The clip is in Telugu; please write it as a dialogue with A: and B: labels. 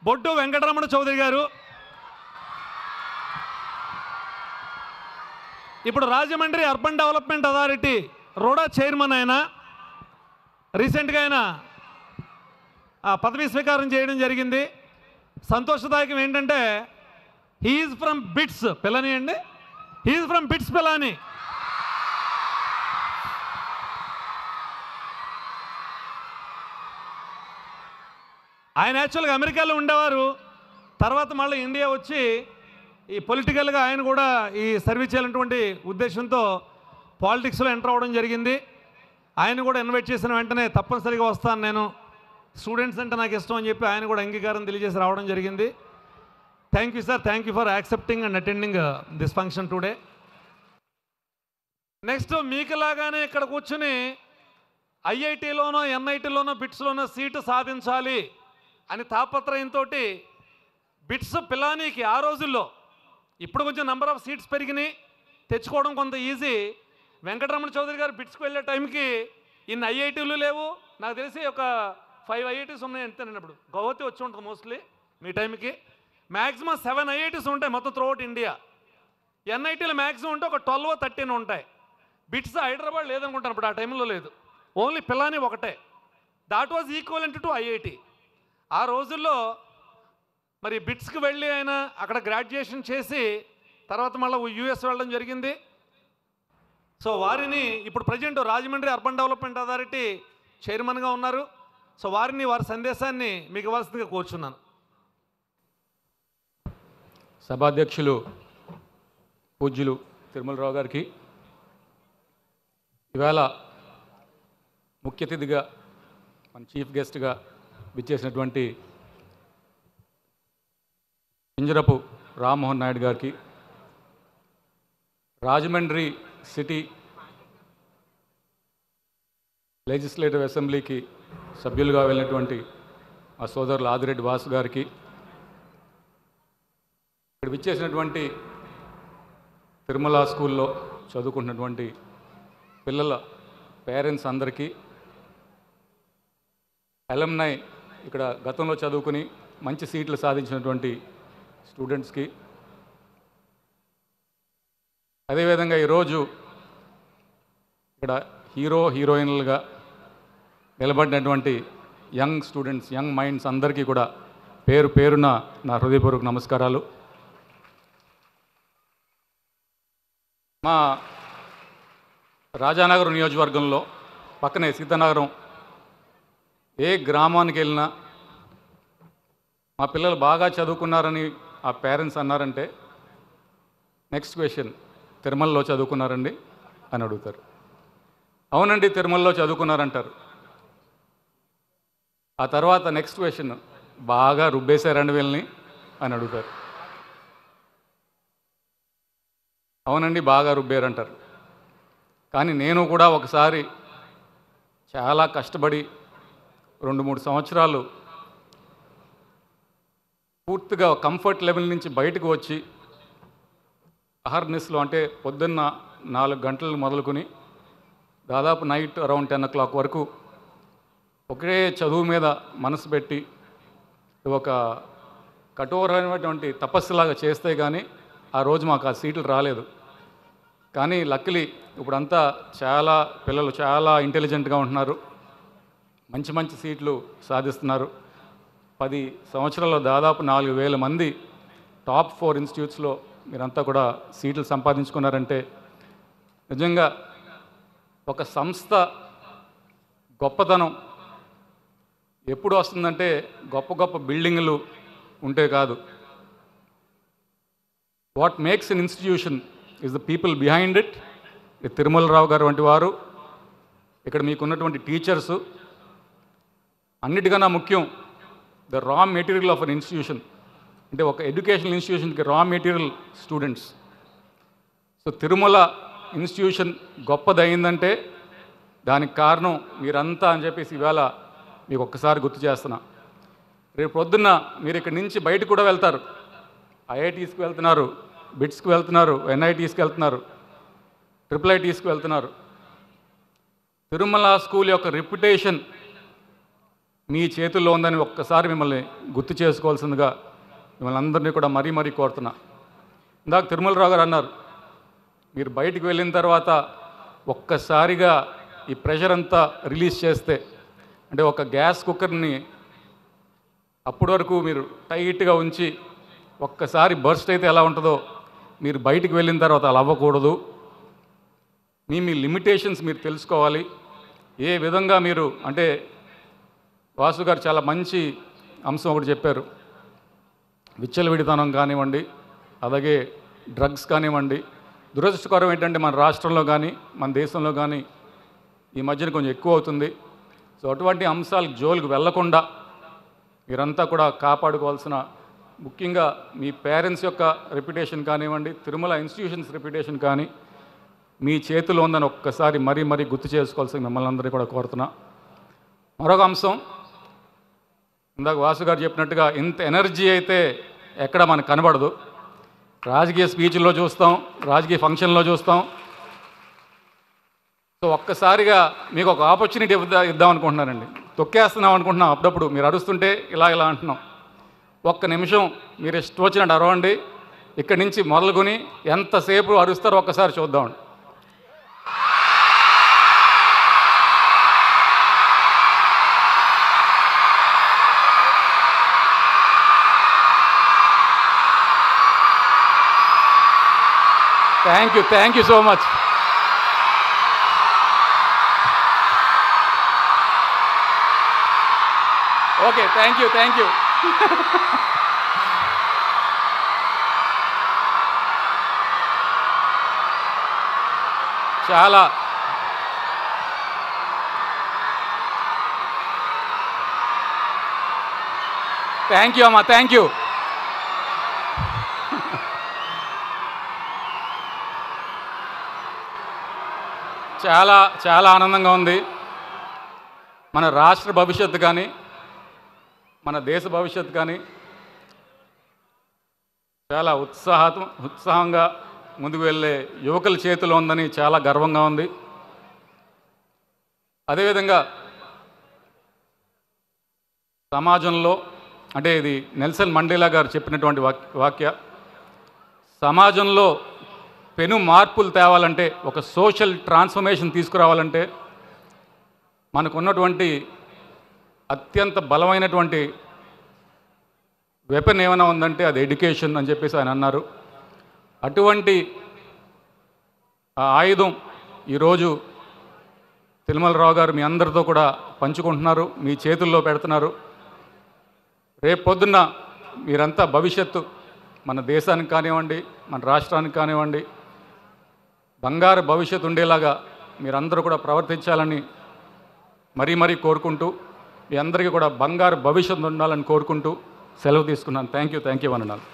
A: బొడ్డు వెంకటరమణ చౌదరి గారు, ఇప్పుడు Rajahmundry urban development authority RUDA chairman ఆయన, రీసెంట్గా ఆయన పదవీ స్వీకారం చేయడం జరిగింది. సంతోషదాయకం ఏంటంటే హీఈస్ ఫ్రమ్ బిట్స్ పిల్లని అండి, హీఈస్ ఫ్రమ్ బిట్స్ పిల్లని. ఆయన యాక్చువల్గా అమెరికాలో ఉండేవారు, తర్వాత మళ్ళీ ఇండియా వచ్చి ఈ పొలిటికల్గా ఆయన కూడా ఈ సర్వీస్ చేయాలన్నటువంటి ఉద్దేశంతో పాలిటిక్స్లో ఎంటర్ అవ్వడం జరిగింది. ఆయన కూడా ఇన్వైట్ చేసిన వెంటనే తప్పనిసరిగా వస్తాను, నేను స్టూడెంట్స్ అంటే నాకు ఇష్టం అని చెప్పి ఆయన కూడా అంగీకారం తెలియజేసి రావడం జరిగింది. Thank you sir, thank you for accepting and attending this function today. Next మీకులాగానే ఇక్కడ కూర్చుని ఐఐటీలోనో ఎన్ఐటీలోనో బిట్స్లోనో సీటు సాధించాలి అని తాపత్రయంతో బిట్స్ పిలానీకి ఆ రోజుల్లో, ఇప్పుడు కొంచెం నెంబర్ ఆఫ్ సీట్స్ పెరిగినాయి, తెచ్చుకోవడం కొంత ఈజీ. వెంకటరమణ చౌదరి గారు బిట్స్కి వెళ్ళే టైంకి ఇన్ని ఐఐటీలు లేవు, నాకు తెలిసి ఒక 5 ఐఐటీస్ ఉన్నాయి అంతేనండి. అప్పుడు గౌహతి వచ్చి ఉంటుంది మోస్ట్లీ మీ టైంకి. మ్యాక్సిమం 7 ఐఐటీస్ ఉంటాయి మొత్తం త్రూఅవుట్ ఇండియా. ఎన్ఐటీలు మ్యాక్సిమం ఉంటే ఒక 12-13 ఉంటాయి. బిట్స్ హైదరాబాద్ లేదనుకుంటాను ఇప్పుడు, ఆ టైంలో లేదు, ఓన్లీ పిలానీ ఒకటే. That was equivalent to IIT. ఆ రోజుల్లో మరి బిట్స్కి వెళ్ళి ఆయన అక్కడ గ్రాడ్యుయేషన్ చేసి తర్వాత మళ్ళీ యూఎస్ వెళ్ళడం జరిగింది. సో వారిని ఇప్పుడు present Rajahmundry urban development authority చైర్మన్గా ఉన్నారు. సో వారిని, వారి సందేశాన్ని మీకు ఇవ్వాల్సిందిగా కోరుచున్నాను.
B: సభాధ్యక్షులు పూజ్యులు తిరుమలరావు గారికి, ఇవాళ ముఖ్య అతిథిగా మన చీఫ్ గెస్ట్గా విచ్చేసినటువంటి కింజరపు రామ్మోహన్ నాయుడు గారికి, రాజమండ్రి సిటీ లెజిస్లేటివ్ అసెంబ్లీకి సభ్యులుగా వెళ్ళినటువంటి మా సోదరులు ఆదిరెడ్డి వాసు గారికి, ఇక్కడ విచ్చేసినటువంటి తిరుమల స్కూల్లో చదువుకుంటున్నటువంటి పిల్లల పేరెంట్స్ అందరికీ, అలమ్నై ఇక్కడ గతంలో చదువుకుని మంచి సీట్లు సాధించినటువంటి స్టూడెంట్స్కి, అదేవిధంగా ఈరోజు ఇక్కడ హీరోయిన్లుగా నిలబడినటువంటి యంగ్ స్టూడెంట్స్, యంగ్ మైండ్స్ అందరికీ కూడా పేరు పేరున నా హృదయపూర్వక నమస్కారాలు. మా రాజానగరం నియోజకవర్గంలో పక్కనే సీతానగరం ఏ గ్రామానికి వెళ్ళినా మా పిల్లలు బాగా చదువుకున్నారని ఆ పేరెంట్స్ అన్నారంటే నెక్స్ట్ క్వశ్చన్, తిరుమలలో చదువుకున్నారండి అని అడుగుతారు. అవునండి తిరుమలలో చదువుకున్నారంటారు. ఆ తర్వాత నెక్స్ట్ క్వశ్చన్, బాగా రుబ్బేశారండి వీళ్ళని అని అడుగుతారు. అవునండి బాగా రుబ్బారంటారు. కానీ నేను కూడా ఒకసారి చాలా కష్టపడి 2-3 సంవత్సరాలు పూర్తిగా కంఫర్ట్ లెవెల్ నుంచి బయటకు వచ్చి అహర్నిస్లో, అంటే పొద్దున్న 4 గంటలు మొదలుకొని దాదాపు నైట్ అరౌండ్ 10 o'clock వరకు ఒకే చదువు మీద మనసు పెట్టి ఒక కఠోరమైనటువంటి తపస్సులాగా చేస్తే కానీ ఆ రోజు మాకు ఆ సీట్లు రాలేదు. కానీ లక్కలీ ఇప్పుడంతా చాలా పిల్లలు చాలా ఇంటెలిజెంట్గా ఉంటున్నారు, మంచి మంచి సీట్లు సాధిస్తున్నారు. 10 సంవత్సరాల్లో దాదాపు 4,000 మంది టాప్ 4 ఇన్స్టిట్యూట్స్లో మీరంతా కూడా సీట్లు సంపాదించుకున్నారంటే నిజంగా ఒక సంస్థ గొప్పతనం ఎప్పుడు వస్తుందంటే గొప్ప గొప్ప బిల్డింగ్లు ఉంటే కాదు. What makes an institution is the people behind it. Tirumalarao గారు వంటి వారు, ఇక్కడ మీకున్నటువంటి టీచర్సు, అన్నిటికన్నా ముఖ్యం the raw material of an institution. అంటే ఒక ఎడ్యుకేషనల్ ఇన్స్టిట్యూషన్కి raw material students. So Tirumala institution గొప్పదైందంటే దానికి కారణం మీరంతా అని చెప్పేసి ఇవాళ మీకు ఒక్కసారి గుర్తు చేస్తున్నా. రేపు పొద్దున్న మీరు ఇక్కడి నుంచి బయటకు కూడా వెళ్తారు, ఐఐటీస్కి వెళ్తున్నారు, బిట్స్కి వెళ్తున్నారు, ఎన్ఐటీస్కి వెళ్తున్నారు, IIITస్కి వెళ్తున్నారు. తిరుమల స్కూల్ యొక్క రెప్యుటేషన్ మీ చేతుల్లో ఉందని ఒక్కసారి మిమ్మల్ని గుర్తు చేసుకోవాల్సిందిగా మిమ్మల్ని అందరినీ కూడా మరీ మరీ కోరుతున్నా. ఇందాక తిరుమలరావు గారు అన్నారు, మీరు బయటికి వెళ్ళిన తర్వాత ఒక్కసారిగా ఈ ప్రెషర్ అంతా రిలీజ్ చేస్తే, అంటే ఒక గ్యాస్ కుక్కర్ని అప్పటి వరకు మీరు టైట్గా ఉంచి ఒక్కసారి బర్స్ట్ అయితే ఎలా ఉంటుందో మీరు బయటికి వెళ్ళిన తర్వాత అలా అవ్వకూడదు. మీ లిమిటేషన్స్ మీరు తెలుసుకోవాలి. ఏ విధంగా మీరు, అంటే వాసు గారు చాలా మంచి అంశం ఒకటి చెప్పారు. విచ్చలవిడితనం కానివ్వండి, అలాగే డ్రగ్స్ కానివ్వండి. దురదృష్టకరం ఏంటంటే మన రాష్ట్రంలో కానీ మన దేశంలో కానీ ఈ మధ్యన కొంచెం ఎక్కువ అవుతుంది. సో అటువంటి అంశాలు జోలికి వెళ్లకుండా మీరంతా కూడా కాపాడుకోవాల్సిన, ముఖ్యంగా మీ పేరెంట్స్ యొక్క రెప్యుటేషన్ కానివ్వండి, తిరుమల ఇన్స్టిట్యూషన్స్ రెప్యుటేషన్ కానీ మీ చేతిలో ఉందని ఒక్కసారి మరీ మరీ గుర్తు చేసుకోవాల్సిన మిమ్మల్ని అందరినీ కూడా కోరుతున్నా. మరొక అంశం, ఇందాక వాసు గారు చెప్పినట్టుగా ఇంత ఎనర్జీ అయితే ఎక్కడ మనకు కనబడదు. రాజకీయ స్పీచ్ల్లో చూస్తాం, రాజకీయ ఫంక్షన్లో చూస్తాం. సో ఒక్కసారిగా మీకు ఒక ఆపర్చునిటీ ఇద్దాం అనుకుంటున్నానండి. తొక్కేస్తున్నాం అనుకుంటున్నాం. అప్పుడప్పుడు మీరు అరుస్తుంటే ఇలా అంటున్నాం. ఒక్క నిమిషం మీరు ఇష్టం వచ్చినట్టు అరవండి. ఇక్కడి నుంచి మొదలుకొని ఎంతసేపు అరుస్తారో ఒక్కసారి చూద్దామండి. Thank you so much. Okay, thank you. చాలా థ్యాంక్ యూ అమ్మా, థ్యాంక్ యూ. చాలా ఆనందంగా ఉంది. మన రాష్ట్ర భవిష్యత్తు కానీ మన దేశ భవిష్యత్తు కానీ చాలా ఉత్సాహంగా ముందుకు వెళ్ళే యువకుల చేతిలో ఉందని చాలా గర్వంగా ఉంది. అదేవిధంగా సమాజంలో, అంటే ఇది నెల్సన్ మండేలా గారు చెప్పినటువంటి వాక్య, సమాజంలో పెను మార్పులు తేవాలంటే, ఒక సోషల్ ట్రాన్స్ఫర్మేషన్ తీసుకురావాలంటే మనకున్నటువంటి అత్యంత బలమైనటువంటి వెపన్ ఏమైనా ఉందంటే అది ఎడ్యుకేషన్ అని చెప్పేసి ఆయన అన్నారు. అటువంటి ఆయుధం ఈరోజు తిరుమలరావు గారు మీ అందరితో కూడా పంచుకుంటున్నారు, మీ చేతుల్లో పెడుతున్నారు. రేపు పొద్దున్న మీరంతా భవిష్యత్తు మన దేశానికి కానివ్వండి, మన రాష్ట్రానికి కానివ్వండి, బంగారు భవిష్యత్తు ఉండేలాగా మీరందరూ కూడా ప్రవర్తించాలని మరీ కోరుకుంటూ, మీ అందరికీ కూడా బంగారు భవిష్యత్తు ఉండాలని కోరుకుంటూ సెలవు తీసుకున్నాను. థ్యాంక్ యూ వందనాలు.